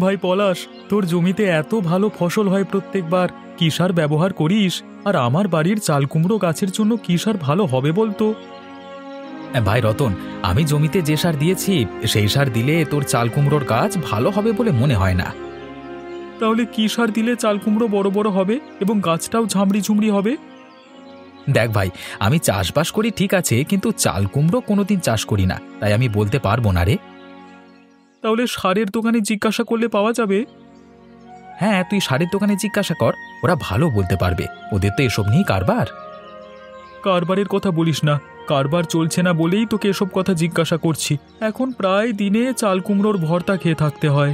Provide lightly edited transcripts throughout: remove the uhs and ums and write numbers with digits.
ভাই পলাশ, তোর জমিতে এত ভালো ফসল হয় প্রত্যেকবার, কি সার ব্যবহার করিস? আর আমার বাড়ির চাল কুমড়ো গাছের জন্য কি সার ভালো হবে বলতো? ভাই রতন, আমি জমিতে যে সার দিয়েছি সেই সার দিলে তোর চাল কুমড়োর গাছ ভালো হবে বলে মনে হয় না। তাহলে কি সার দিলে চাল কুমড়ো বড় বড় হবে এবং গাছটাও ঝামড়ি ঝুমড়ি হবে? দেখ ভাই, আমি চাষবাস করি ঠিক আছে, কিন্তু চাল কুমড়ো কোনোদিন চাষ করি না, তাই আমি বলতে পারবো না রে। তাহলে সারের দোকানে জিজ্ঞাসা করলে পাওয়া যাবে? হ্যাঁ, তুই সারের দোকানে জিজ্ঞাসা কর, ওরা ভালো বলতে পারবে, ওদের তো এসব নিয়েই কারবার। কারবারের কথা বলিস না, কারবার চলছে না বলেই তোকে এসব কথা জিজ্ঞাসা করছি। এখন প্রায় দিনে চাল কুমড়োর ভর্তা খেয়ে থাকতে হয়।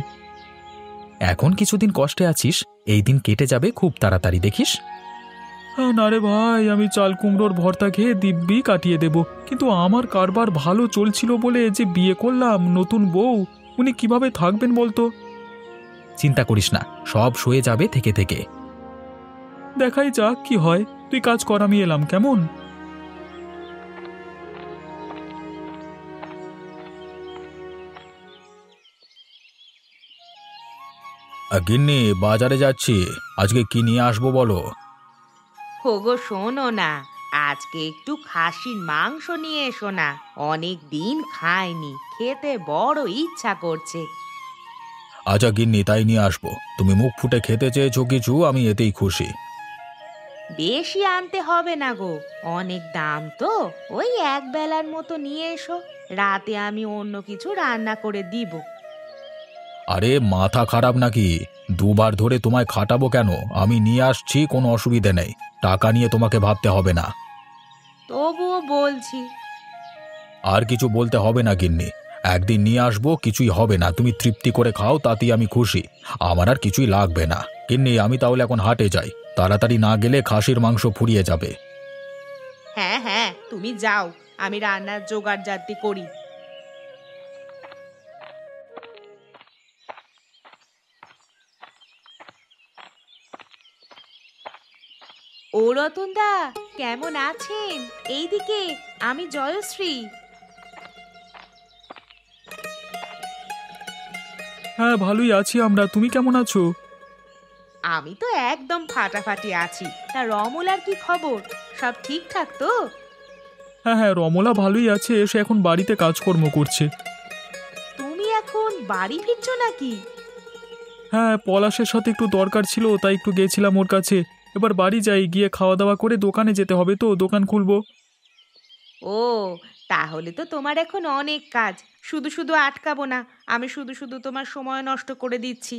এখন কিছুদিন কষ্টে আছিস, এই দিন কেটে যাবে খুব তাড়াতাড়ি, দেখিস। হ্যাঁ না রে ভাই, আমি চাল কুমড়োর ভর্তা খেয়ে দিব্যি কাটিয়ে দেব, কিন্তু আমার কারবার ভালো চলছিল বলে যে বিয়ে করলাম নতুন বউ, উনি কিভাবে থাকবেন বলতো? চিন্তা করিস না, সব সয়ে যাবে থেকে থেকে। দেখাই যাক কি হয়, তুই কাজ কর, আমি এলাম কেমন। গিন্নি, বাজারে যাচ্ছি, আজকে কি নিয়ে আসবো বলো? হোগো শোনো না, আজকে একটু খাসির মাংস নিয়ে এসো না, অনেক দিন খাইনি, খেতে বড় ইচ্ছা করছে। আচ্ছা গিন্নি, তাই নিয়ে আসবো। তুমি মুখ ফুটে খেতে চেয়েছো কিছু, আমি এতেই খুশি। বেশি আনতে হবে না গো, অনেক দাম তো, ওই এক বেলার মতো নিয়ে এসো, রাতে আমি অন্য কিছু রান্না করে দিব। আরে মাথা খারাপ নাকি? দুবার ধরে তোমায় খাটাবো কেন? আমি নিয়ে আসছি, কোনো অসুবিধে নেই, টাকা নিয়ে তোমাকে ভাবতে হবে না। তবুও বলছি। আর কিছু বলতে হবে না গিন্নি, একদিন নিয়ে আসবো, কিছুই হবে না, তুমি তৃপ্তি করে খাও, তাতেই আমি খুশি। আমার আর কিছুই লাগবে না গিন্নি, আমি তাহলে এখন হাটে যাই, তাড়াতাড়ি না গেলে খাসির মাংস ফুরিয়ে যাবে। হ্যাঁ হ্যাঁ, তুমি যাও, আমি রান্নার জোগাড় জাতি করি। ও রতনদা, কেমন আছেন? এইদিকে, আমি জয়শ্রী। হ্যাঁ, ভালোই আছি আমরা, তুমি কেমন আছো? আমি তো একদম ফাটাফাটি আছি। তা রমলার কি খবর? সব ঠিকঠাক তো? হ্যাঁ হ্যাঁ, রমলা ভালোই আছে, সে এখন বাড়িতে কাজকর্ম করছে। তুমি এখন বাড়ি ফিরছো নাকি? হ্যাঁ, পলাশের সাথে একটু দরকার ছিল, তাই একটু গেছিলাম ওর কাছে। এবার বাড়ি যাই, গিয়ে খাওয়া দাওয়া করে দোকানে যেতে হবে, তো দোকান খুলবো। ও, তাহলে তো তোমার এখন অনেক কাজ। শুধু শুধু আটকাবো না, আমি শুধু শুধু তোমার সময় নষ্ট করে দিচ্ছি।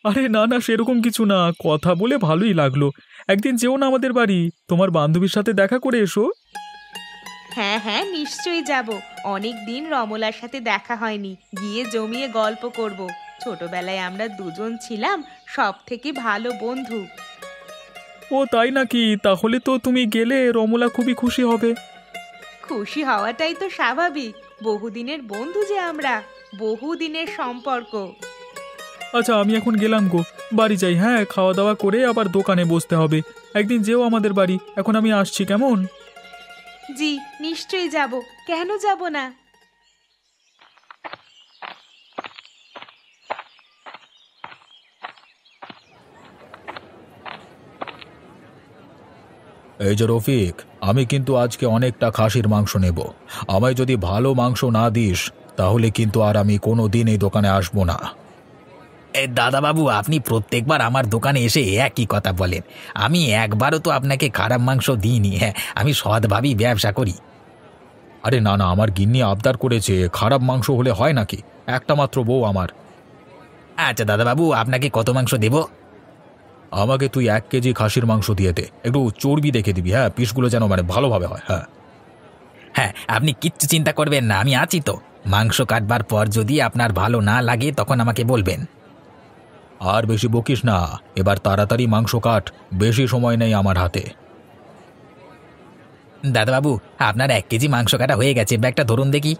আরে না না, সেরকম কিছু না, কথা বলে ভালোই লাগলো। একদিন যেও না আমাদের বাড়ি, তোমার বান্ধবীর সাথে দেখা করে এসো। হ্যাঁ হ্যাঁ, নিশ্চয়ই যাব। অনেক দিন রমলার সাথে দেখা হয়নি, গিয়ে জমিয়ে গল্প করব। ছোটবেলায় আমরা দুজন ছিলাম সব থেকে ভালো বন্ধু। ও তাই নাকি? তাহলে তো তুমি গেলে রমলা খুবই খুশি হবে। খুশি হওয়াটাই তো স্বাভাবিক, বহুদিনের বন্ধু যে আমরা, বহুদিনের সম্পর্ক। আচ্ছা, আমি এখন গেলাম গো, বাড়ি যাই। হ্যাঁ, খাওয়া দাওয়া করে আবার দোকানে বসতে হবে। একদিন যেও আমাদের বাড়ি, এখন আমি আসছি কেমন। জি, নিশ্চয়ই যাব, কেন যাব না। এই যে রফিক, আমি কিন্তু আজকে অনেকটা খাসির মাংস নেব। আমায় যদি ভালো মাংস না দিস, তাহলে কিন্তু আর আমি কোনো দিন এই দোকানে আসবো না। দাদাবাবু, আপনি প্রত্যেকবার আমার দোকানে এসে একই কথা বলেন। আমি একবারও তো আপনাকে খারাপ মাংস দিইনি। হ্যাঁ, আমি সৎভাবেই ব্যবসা করি। আরে না না, আমার গিন্নি আবদার করেছে, খারাপ মাংস হলে হয় নাকি? একটা মাত্র বউ আমার। আচ্ছা দাদাবাবু, আপনাকে কত মাংস দেব? আমাকে তুই 1 কেজি খাসির মাংস দিয়ে দে, একটু চর্বি দেখে দিবি, হ্যাঁ, পিসগুলো যেন মানে ভালোভাবে হয়। হ্যাঁ হ্যাঁ, আপনি কিচ্ছু চিন্তা করবেন না, আমি আছি তো। মাংস কাটবার পর যদি আপনার ভালো না লাগে তখন আমাকে বলবেন। আর বেশি বকিস না, এবার তাড়াতাড়ি মাংস কাট, বেশি সময় নেই আমার হাতে। দাদাবাবু, আপনার 1 কেজি মাংস কাটা হয়ে গেছে, ব্যাগটা ধরুন দেখি।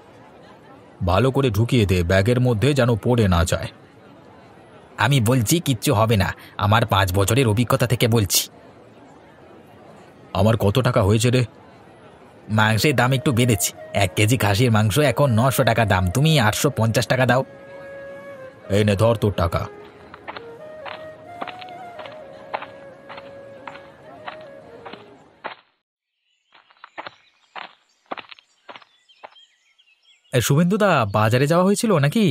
ভালো করে ঢুকিয়ে দে, ব্যাগের মধ্যে যেন পড়ে না যায়। আমি বলছি কিচ্ছু হবে না, আমার 5 বছরের অভিজ্ঞতা থেকে বলছি। আমার কত টাকা হয়েছে রে? মাংসের দাম একটু বেড়েছে। 1 কেজি খাসির মাংস এখন 900 টাকা দাম, তুমি 850 টাকা দাও। এই নে ধর তোর টাকা। শুভেন্দুদা, বাজারে যাওয়া হয়েছিল নাকি?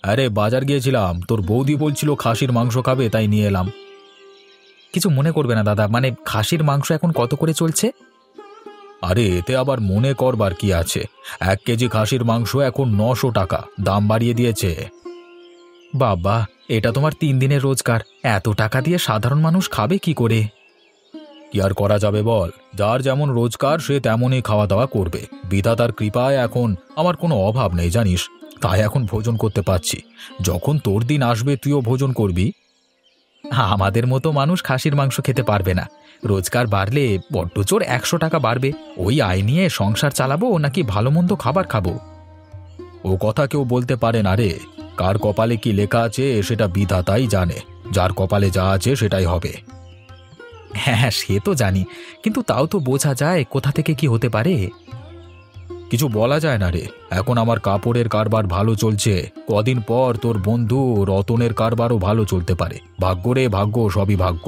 আরে বাজার গিয়েছিলাম, তোর বৌদি বলছিল খাসির মাংস খাবে, তাই নিয়ে এলাম। কিছু মনে করবে না দাদা, মানে খাসির মাংস এখন কত করে চলছে? আরে এতে আবার মনে করবার কি আছে, 1 কেজি খাসির মাংস এখন 900 টাকা, দাম বাড়িয়ে দিয়েছে। বাবা, এটা তোমার 3 দিনের রোজগার, এত টাকা দিয়ে সাধারণ মানুষ খাবে কি করে? কি আর করা যাবে বল, যার যেমন রোজগার সে তেমনই খাওয়া দাওয়া করবে। বিধাতার কৃপায় এখন আমার কোনো অভাব নেই জানিস, তাই এখন ভোজন করতে পারছি। যখন তোর দিন আসবে তুইও ভোজন করবি। আমাদের মতো মানুষ খাসির মাংস খেতে পারবে না। রোজগার বাড়লে বড্ড জোর 100 টাকা বাড়বে, ওই আয় নিয়ে সংসার চালাবো নাকি ভালো মন্দ খাবার খাবো? ও কথা কেউ বলতে পারে না রে, কার কপালে কি লেখা আছে সেটা বিধাতাই জানে, যার কপালে যা আছে সেটাই হবে। হ্যাঁ, সে তো জানি, কিন্তু তাও তো বোঝা যায় কোথা থেকে কি হতে পারে। কিছু বলা যায় না রে, এখন আমার কাপড়ের কারবার ভালো চলছে, কদিন পর তোর বন্ধু রতনের কারবারও ভালো চলতে পারে। ভাগ্য রে ভাগ্য, সবই ভাগ্য।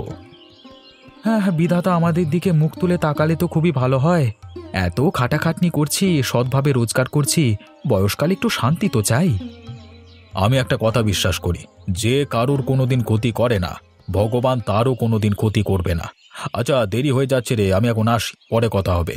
হ্যাঁ হ্যাঁ, বিধাতা আমাদের দিকে মুখ তুলে তাকালে তো খুবই ভালো হয়। এত খাটাখাটনি করছি, সৎভাবে রোজগার করছি, বয়সকালে একটু শান্তি তো চাই। আমি একটা কথা বিশ্বাস করি, যে কারোর কোনোদিন ক্ষতি করে না, ভগবান তারও কোনোদিন ক্ষতি করবে না। আচ্ছা দেরি হয়ে যাচ্ছে রে, আমি এখন আসি, পরে কথা হবে।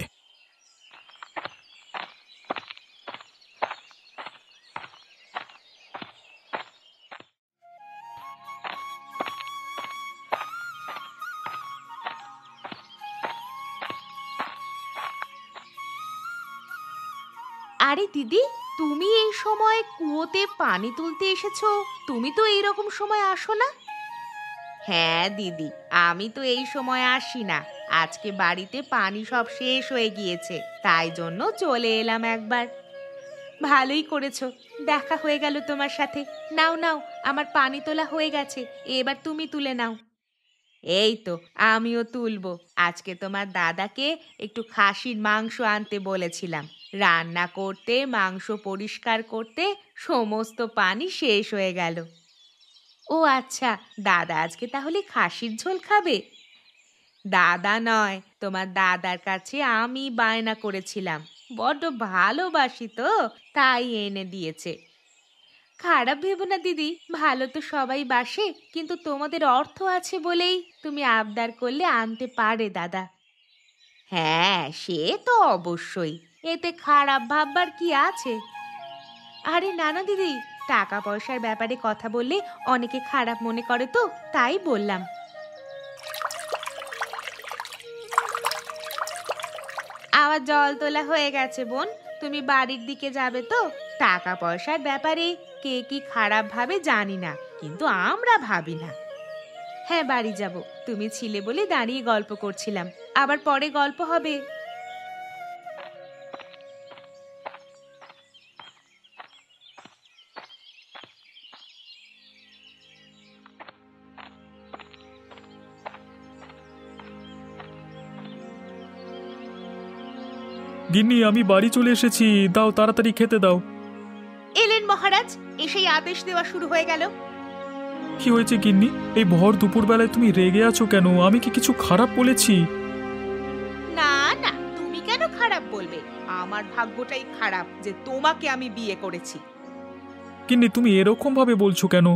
আরে দিদি, তুমি এই সময় কুয়োতে পানি তুলতে এসেছো? তুমি তো এইরকম সময় আসো না। হ্যাঁ দিদি, আমি তো এই সময় আসি না। আজকে বাড়িতে পানি সব শেষ হয়ে গিয়েছে, তাই জন্য চলে এলাম একবার। ভালোই করেছো, দেখা হয়ে গেল তোমার সাথে। নাও নাও, আমার পানি তোলা হয়ে গেছে, এবার তুমি তুলে নাও। এই তো আমিও তুলবো। আজকে তোমার দাদাকে একটু খাসির মাংস আনতে বলেছিলাম, রান্না করতে মাংস পরিষ্কার করতে সমস্ত পানি শেষ হয়ে গেল। ও আচ্ছা, দাদা আজকে তাহলে খাসির ঝোল খাবে? দাদা নয়, তোমার দাদার কাছে আমি বায়না করেছিলাম, বড্ড ভালোবাসি তো, তাই এনে দিয়েছে। খারাপ ভেবো না দিদি, ভালো তো সবাই বাসে, কিন্তু তোমাদের অর্থ আছে বলেই তুমি আবদার করলে আনতে পারে দাদা। হ্যাঁ সে তো অবশ্যই, এতে খারাপ ভাববার কি আছে? আরে না না দিদি, টাকা পয়সার ব্যাপারে কথা বললে অনেকে খারাপ মনে করে তো, তাই বললাম। আমার জল তোলা হয়ে গেছে বোন, তুমি বাড়ির দিকে যাবে তো? টাকা পয়সার ব্যাপারে কে কি খারাপ ভাবে জানি না, কিন্তু আমরা ভাবি না। হ্যাঁ বাড়ি যাব, তুমি ছিলে বলে দাঁড়িয়ে গল্প করছিলাম, আবার পরে গল্প হবে। গিন্নি, আমি বাড়ি চলে এসেছি, দাও তাড়াতাড়ি খেতে দাও। এলেন মহারাজ, এসেই আদেশ দেওয়া শুরু হয়ে গেল। কি হয়েছে গিন্নি, এই ভর দুপুর বেলায় তুমি রেগে আছো কেন? আমি কি কিছু খারাপ বলেছি? না না, তুমি কেন খারাপ বলবে? আমার ভাগ্যটাই খারাপ যে তোমাকে আমি বিয়ে করেছি। গিন্নি, তুমি এরকম ভাবে বলছো কেন?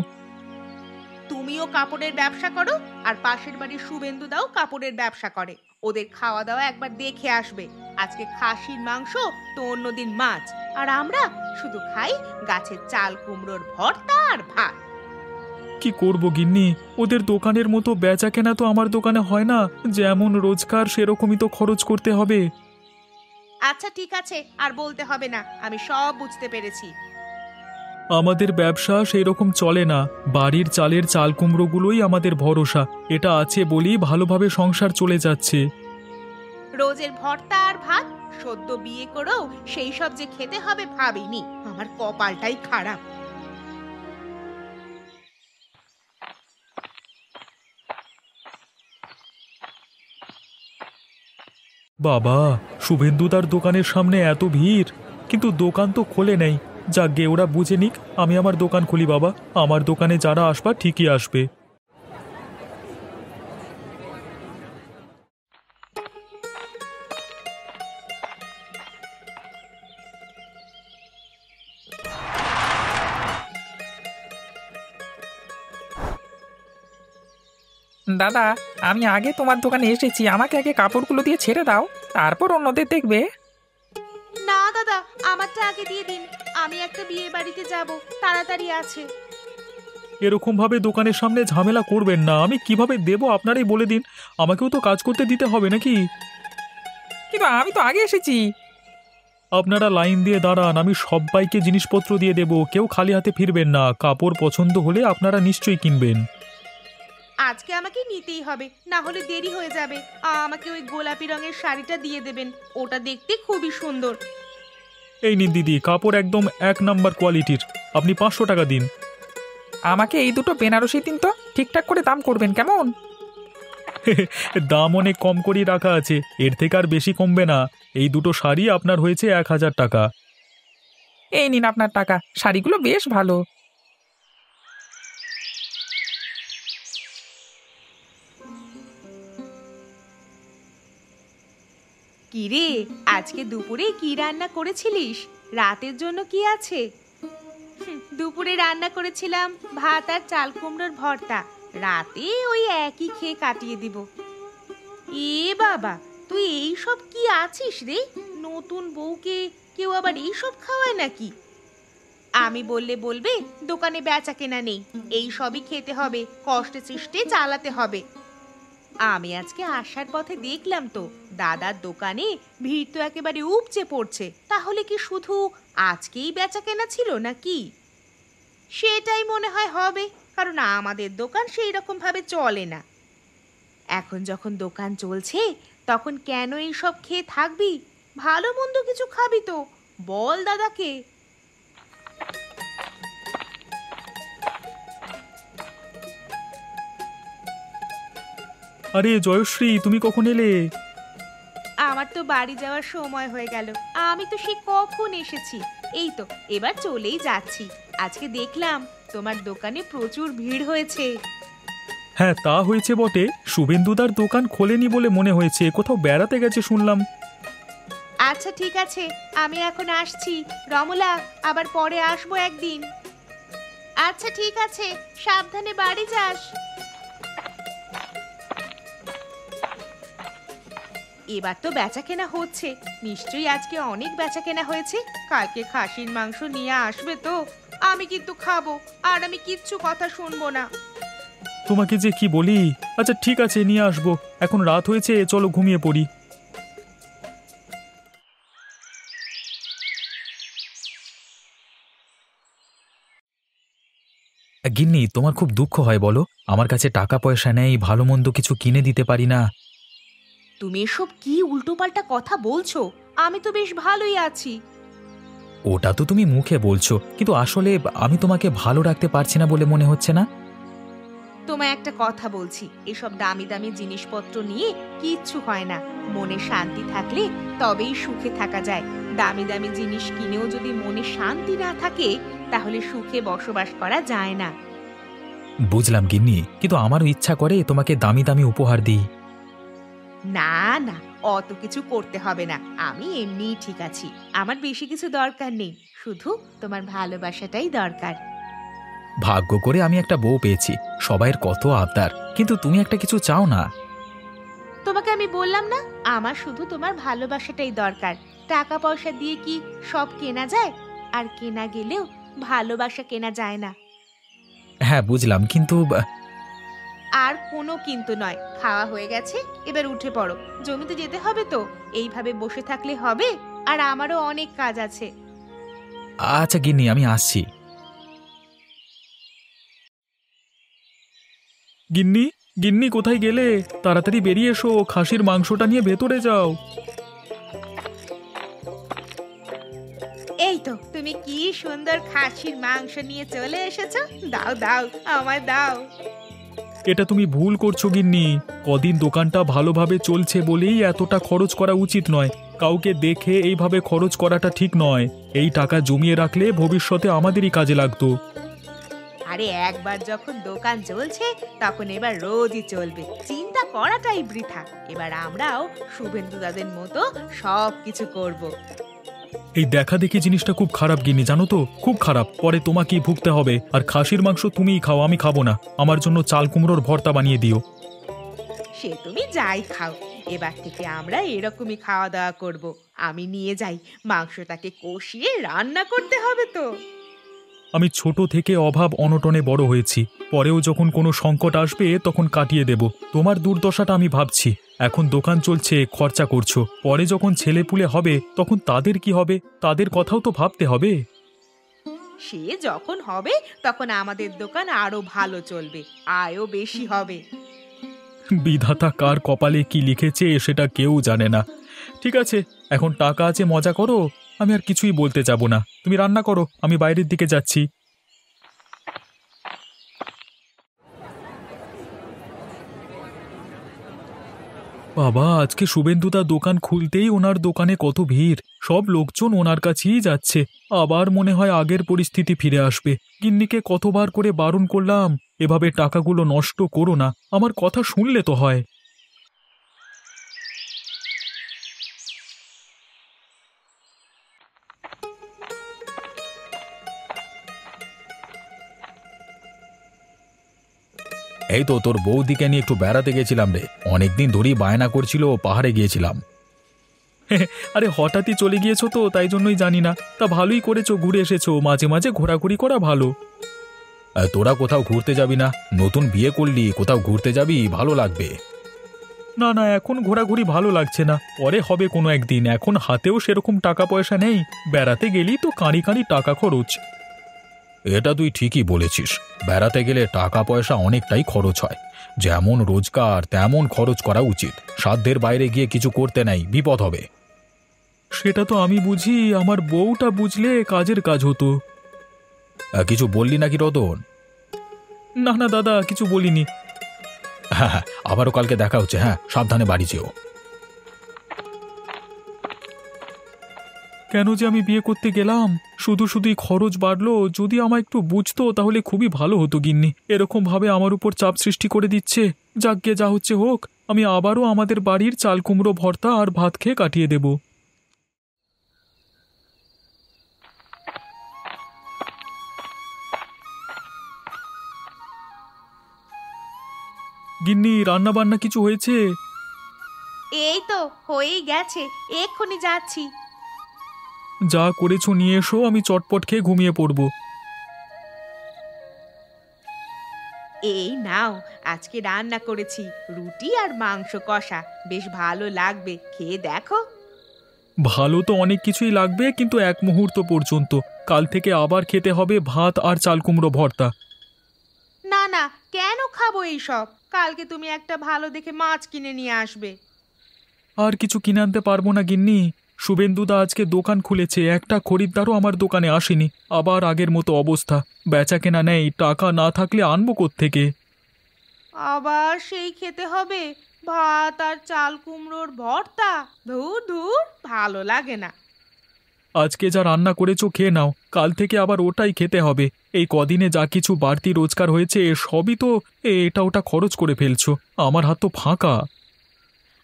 তুমিও কাপড়ের ব্যবসা করো, আর পাশের বাড়ির শুভেন্দুদাও কাপড়ের ব্যবসা করে। ওদের খাওয়া দাওয়া একবার দেখে আসবে। আজকে খাসির মাংস তো অন্যদিন মাছ, আর আমরা শুধু খাই গাছের চাল কুমড়োর ভর্তা আর ভাত। কি করব গিন্নি, ওদের দোকানের মতো বেচা কেনা তো আমার দোকানে হয় না, যেমন রোজগার সেরকমই তো খরচ করতে হবে। আচ্ছা ঠিক আছে, আর বলতে হবে না, আমি সব বুঝতে পেরেছি। আমাদের ব্যবসা সেই রকম চলে না, বাড়ির চালের চাল কুমড়োগুলোই আমাদের ভরসা, এটা আছে বলেই ভালোভাবে সংসার চলে যাচ্ছে। রোজের ভর্তা আর ভাত, সদ্য বিয়ে করেও সেই সব যে খেতে হবে ভাবিনি। আমার কপালটাই খারাপ। বাবা, শুভেন্দুদার দোকানের সামনে এত ভিড়, কিন্তু দোকান তো খোলে নেই। যাকগে, ওরা বুঝে নিক, আমি আমার দোকান খুলি বাবা। আমার দোকানে যারা আসবার ঠিকই আসবে। দাদা, আমি আগে তোমার দোকানে এসেছি, আমাকে আগে কাপড়গুলো দিয়ে ছেড়ে দাও, তারপর অন্যদের দেখবে। না দাদা, আমারটা আগে দিয়ে দিন। আমি একটা বিয়ে বাড়িতে যাব, তাড়াতাড়ি আছে। এরকম ভাবে দোকানের সামনে ঝামেলা করবেন না। আমি কিভাবে দেবো আপনারাই বলে দিন। আমাকেও তো কাজ করতে দিতে হবে নাকি? কিন্তু আমি তো আগে এসেছি। আপনারা লাইন দিয়ে দাঁড়ান, আমি সবাইকে জিনিসপত্র দিয়ে দেবো। কেউ খালি হাতে ফিরবেন না। কাপড় পছন্দ হলে আপনারা নিশ্চয়ই কিনবেন। আজকে আমাকে নিতেই হবে, না হলে দেরি হয়ে যাবে। আমাকে ওই গোলাপি রঙের শাড়িটা দিয়ে দেবেন, ওটা দেখতে খুবই সুন্দর। এই নিন দিদি, কাপড় একদম 1 নাম্বার কোয়ালিটির। আপনি 500 টাকা দিন। আমাকে এই দুটো বেনারসি দিন তো, ঠিকঠাক করে দাম করবেন কেমন? দাম অনেক কম করেই রাখা আছে, এর থেকে আর বেশি কমবে না। এই দুটো শাড়ি আপনার হয়েছে 1000 টাকা। এই নিন আপনার টাকা, শাড়িগুলো বেশ ভালো। কিরে, আজকে দুপুরে কি রান্না করেছিলিস? রাতের জন্য কি আছে? দুপুরে রান্না করেছিলাম ভাত আর চাল কুমড়োর ভর্তা। রাতে ওই একই খেয়ে কাটিয়ে দিব। এ বাবা, তুই এই সব কি আছিস রে? নতুন বউকে কেউ আবার এই সব খাওয়ায় নাকি? আমি বললে বলবে দোকানে বেচা কেনা নেই, এই সবই খেতে হবে, কষ্টে সৃষ্টে চালাতে হবে। আমি আজকে আসার পথে দেখলাম তো দাদার দোকানে ভিড় তো একেবারে উপচে পড়ছে। তাহলে কি শুধু আজকেই বেচা কেনা ছিল নাকি? সেটাই মনে হয় হবে, কারণ আমাদের দোকান সেই রকম ভাবে চলে না। এখন যখন দোকান চলছে তখন কেন এই সব খেয়ে থাকবি? ভালো মন্দ কিছু খাবি তো, বল দাদাকে। আরে জয়শ্রী, তুমি কখন এলে? আমার তো বাড়ি যাওয়ার সময় হয়ে গেল। আমি তো সে কখন এসেছি, এই তো এবার চলেই যাচ্ছি। আজকে দেখলাম তোমার দোকানে প্রচুর ভিড় হয়েছে। হ্যাঁ, তা হয়েছে বটে। শুভেন্দুদার দোকান খোলেনি বলে মনে হয়েছে, কোথাও বেড়াতে গেছে শুনলাম। আচ্ছা ঠিক আছে, আমি এখন আসছি। রমলা, আবার পরে আসবো একদিন। আচ্ছা ঠিক আছে, সাবধানে বাড়ি যাস। এবার তো বেচা কেনা হচ্ছে, নিশ্চয়ই আজকে অনেক বেচা কেনা হয়েছে। কালকে খাসির মাংস নিয়ে আসবে তো, আমি কিন্তু খাবো, আর আমি কিচ্ছু কথা শুনবো না। তোমাকে যে কি বলি। আচ্ছা ঠিক আছে, নিয়ে আসবো। এখন রাত হয়েছে, চলো ঘুমিয়ে পড়ি। গিন্নি, তোমার খুব দুঃখ হয় বলো? আমার কাছে টাকা পয়সা নেই, ভালো মন্দ কিছু কিনে দিতে পারি না। তুমি এসব কি উল্টোপাল্টা কথা বলছো? আমি তো বেশ ভালোই আছি। ওটা তো তুমি মুখে বলছো, কিন্তু আসলে আমি তোমাকে ভালো রাখতে পারছি না বলে মনে হচ্ছে না? তোমায় একটা কথা বলছি, এসব দামি দামি জিনিসপত্র নিয়ে কিচ্ছু হয় না। মনে শান্তি থাকলে তবেই সুখে থাকা যায়। দামি দামি জিনিস কিনেও যদি মনে শান্তি না থাকে, তাহলে সুখে বসবাস করা যায় না। বুঝলাম গিন্নি, কিন্তু আমারও ইচ্ছা করে তোমাকে দামি দামি উপহার দিই। না না, অত কিছু করতে হবে না। আমি এমনিই ঠিক আছি, আমার বেশি কিছু দরকার নেই। শুধু তোমার ভালোবাসাটাই দরকার। ভাগ্য করে আমি একটা বউ পেয়েছি। সবাইয়ের কত আবদার, কিন্তু তুমি একটা কিছু চাও না। তোমাকে আমি বললাম না, আমার শুধু তোমার ভালোবাসাটাই দরকার। টাকা পয়সা দিয়ে কি সব কেনা যায়? আর কেনা গেলেও ভালোবাসা কেনা যায় না। হ্যাঁ বুঝলাম, কিন্তু আর কোনো কিন্তু নয়, খাওয়া হয়ে গেছে, এবার উঠে পড়ো। জমিতে যেতে হবে তো, এইভাবে বসে থাকলে হবে? আর আমারও অনেক কাজ আছে। আচ্ছা গিন্নি, আমি আসছি। গিন্নি, গিন্নি কোথায় গেলে? তাড়াতাড়ি বেরিয়ে এসো, খাসির মাংসটা নিয়ে ভেতরে যাও। এই তো, তুমি কি সুন্দর খাসির মাংস নিয়ে চলে এসেছো। দাও দাও, আমায় দাও। এটা তুমি ভুল করছো গিন্নি। কদিন দোকানটা ভালোভাবে চলছে বলেই এতটা খরচ করা উচিত নয়। কাউকে দেখে এইভাবে খরচ করাটা ঠিক নয়। এই টাকা জমিয়ে রাখলে ভবিষ্যতে আমাদেরই কাজে লাগতো। আরে একবার যখন দোকান চলছে তখন এবার রোজই চলবে, চিন্তা করাটাই বৃথা। এবার আমরাও শুভেন্দু দাদের মতো সব কিছু করব। এই দেখা দেখি জিনিসটা খুব খারাপ গিন্নি, জানো তো, খুব খারাপ। পরে তোমাকেই ভুগতে হবে। আর খাসির মাংস তুমিই খাও, আমি খাবো না। আমার জন্য চাল কুমড়োর ভর্তা বানিয়ে দিও। সে তুমি যাই খাও, এবার থেকে আমরা এরকমই খাওয়া দাওয়া করব। আমি নিয়ে যাই, মাংসটাকে কষিয়ে রান্না করতে হবে তো। আমি ছোট থেকে অভাব অনটনে বড় হয়েছি, পরেও যখন কোনো সংকট আসবে তখন কাটিয়ে দেব। তোমার দুর্দশাটা আমি ভাবছি। এখন দোকান চলছে, খরচা করছো, পরে যখন ছেলেপুলে হবে তখন তাদের কি হবে? তাদের কথাও তো ভাবতে হবে। সে যখন হবে তখন আমাদের দোকান আরো ভালো চলবে, আয়ও বেশি হবে। বিধাতা কার কপালে কি লিখেছে সেটা কেউ জানে না। ঠিক আছে, এখন টাকা আছে, মজা করো। আমি আর কিছুই বলতে যাব না। তুমি রান্না করো, আমি বাইরের দিকে যাচ্ছি। বাবা, আজকে শুভেন্দুদা দোকান খুলতেই ওনার দোকানে কত ভিড়। সব লোকজন ওনার কাছেই যাচ্ছে। আবার মনে হয় আগের পরিস্থিতি ফিরে আসবে। গিন্নিকে কতবার করে বারণ করলাম, এভাবে টাকাগুলো নষ্ট করো না, আমার কথা শুনলে তো হয়। এই তো তোর বৌদিকে নিয়ে একটু বেড়াতে গেছিলাম রে, অনেকদিন ধরেই বায়না করছিল, পাহাড়ে গিয়েছিলাম। আরে হঠাৎই চলে গিয়েছো তো, তাই জন্যই জানি না। তা ভালোই করেছো, ঘুরে এসেছো। মাঝে মাঝে ঘোরাঘুরি করা ভালো। তোরা কোথাও ঘুরতে যাবি না? নতুন বিয়ে করলি, কোথাও ঘুরতে যাবি, ভালো লাগবে। না না, এখন ঘোরাঘুরি ভালো লাগছে না, পরে হবে কোনো একদিন। এখন হাতেও সেরকম টাকা পয়সা নেই। বেড়াতে গেলেই তো কাঁড়ি কাঁড়ি টাকা খরচ। এটা তুই ঠিকই বলেছিস, বেড়াতে গেলে টাকা পয়সা অনেকটাই খরচ হয়। যেমন রোজগার তেমন খরচ করা উচিত। সাধ্যের বাইরে গিয়ে কিছু করতে নাই, বিপদ হবে। সেটা তো আমি বুঝি, আমার বউটা বুঝলে কাজের কাজ হতো। কিছু বললি নাকি রতন? না না দাদা, কিছু বলিনি। হ্যাঁ হ্যাঁ, আবারও কালকে দেখা হচ্ছে। হ্যাঁ, সাবধানে বাড়ি যেও। কেন যে আমি বিয়ে করতে গেলাম, শুধু শুধুই খরচ বাড়লো। যদি আমায় একটু বুঝতো তাহলে খুবই ভালো হতো। গিন্নি এরকম ভাবে আমার উপর চাপ সৃষ্টি করে দিচ্ছে। যাক গে, যা হচ্ছে হোক, আমি আবারও আমাদের বাড়ির চাল কুমড়ো ভর্তা আর ভাত খেয়ে কাটিয়ে দেব। গিন্নি, রান্না বান্না কিছু হয়েছে? এই তো হয়েই গেছে, এক্ষুনি যাচ্ছি। যা করেছো নিয়ে এসো, আমি চটপট খেয়ে ঘুমিয়ে পড়ব। এই নাও, আজকে রান্না করেছি রুটি আর মাংস কষা, বেশ ভালো লাগবে, খেয়ে দেখো। ভালো তো অনেক কিছুই লাগবে, কিন্তু এক মুহূর্ত পর্যন্ত। কাল থেকে আবার খেতে হবে ভাত আর চাল কুমড়ো ভর্তা। না না, কেন খাবো এইসব? কালকে তুমি একটা ভালো দেখে মাছ কিনে নিয়ে আসবে। আর কিছু কিনে আনতে পারবো না গিন্নি। শুভেন্দুদা আজকে দোকান খুলেছে, একটা খরিদ্দারও আমার দোকানে আসেনি। আবার আগের মতো অবস্থা, বেচা কেনা নেই, টাকা না থাকলে আনবো কোত্থেকে? আবার সেই খেতে হবে ভাত আর চাল কুমড়োর ভর্তা। ধুর ধুর, ভালো লাগে না। আজকে যা রান্না করেছো খেয়ে নাও, কাল থেকে আবার ওটাই খেতে হবে। এই কদিনে যা কিছু বাড়তি রোজগার হয়েছে সবই তো এটা ওটা খরচ করে ফেলছো। আমার হাত তো ফাঁকা।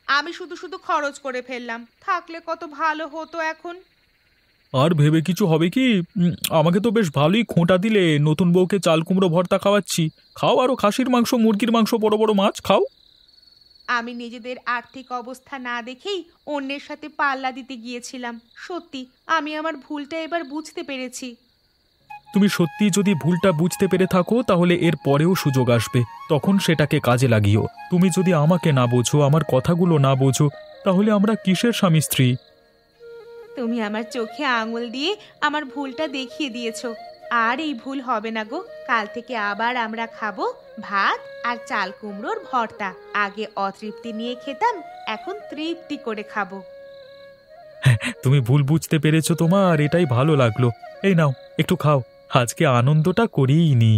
আমি শুধু শুধু খরচ করে ফেললাম, থাকলে কত ভালো হতো এখন। আর ভেবে কিছু হবে কি? আমাকে তো বেশ ভালোই খোঁটা দিলে। নতুন বউকে চাল কুমড়ো ভর্তা খাওয়াচ্ছি। খাও, আরও খাসির মাংস, মুরগির মাংস, বড় বড় মাছ খাও। আমি নিজেদের আর্থিক অবস্থা না দেখেই অন্যের সাথে পাল্লা দিতে গিয়েছিলাম। সত্যি, আমি আমার ভুলটা এবার বুঝতে পেরেছি। তুমি সত্যি যদি ভুলটা বুঝতে পেরে থাকো তাহলে এর পরেও সুযোগ আসবে, তখন সেটাকে কাজে লাগিও। তুমি যদি আমাকে না বোঝো, আমার কথাগুলো না বোঝো, তাহলে আমরা কিসের স্বামী স্ত্রী? তুমি আমার চোখে আঙুল দিয়ে আমার ভুলটা দেখিয়ে দিয়েছো। আর এই ভুল হবে না গো। কাল থেকে আবার আমরা খাবো ভাত আর চাল কুমড়োর ভর্তা। আগে অতৃপ্তি নিয়ে খেতাম, এখন তৃপ্তি করে খাবো। তুমি ভুল বুঝতে পেরেছো, তোমার এটাই ভালো লাগলো। এই নাও, একটু খাও, আজকে আনন্দটা করিই নি।